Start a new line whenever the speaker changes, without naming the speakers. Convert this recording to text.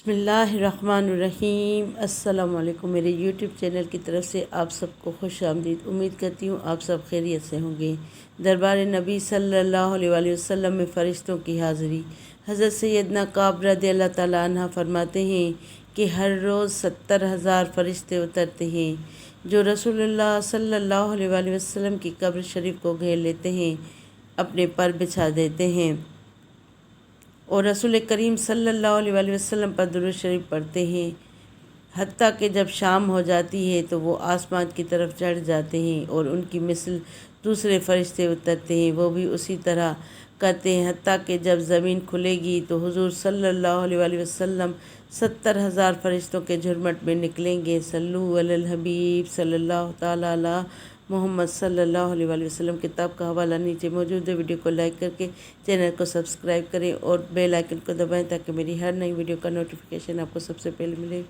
بسم اللہ الرحمن الرحیم۔ السلام علیکم، میرے یوٹیوب چینل کی طرف سے آپ سب کو خوش آمدید۔ امید کرتی ہوں آپ سب خیریت سے ہوں گے۔ دربار نبی صلی اللہ علیہ وآلہ وسلم میں فرشتوں کی حاضری۔ حضرت سیدنا کعب رضی اللہ تعالیٰ عنہ فرماتے ہیں کہ ہر روز 70,000 فرشتے اترتے ہیں جو رسول اللہ صلی اللہ علیہ وآلہ وسلم کی قبر شریف کو گھیر لیتے ہیں، اپنے پر بچھا دیتے ہیں اور رسول کریم صلی اللہ علیہ وآلہ وسلم پر درود شریف پڑھتے ہیں، حتیٰ کہ جب شام ہو جاتی ہے تو وہ آسمان کی طرف چڑھ جاتے ہیں اور ان کی مثل دوسرے فرشتے اترتے ہیں، وہ بھی اسی طرح کرتے ہیں، حتیٰ کہ جب زمین کھلے گی تو حضور صلی اللہ علیہ وآلہ وسلم 70,000 فرشتوں کے جھرمٹ میں نکلیں گے۔ صلو علی الحبیب صلی اللہ تعالیٰ علی محمد صلی اللہ علیہ وآلہ وسلم۔ کتاب کا حوالہ نیچے موجود ہے۔ ویڈیو کو لائک کر کے چینل کو سبسکرائب کریں اور بیل آئیکن کو دبائیں تاکہ میری ہر نئی ویڈیو کا نوٹیفیکیشن آپ کو سب سے پہلے ملے۔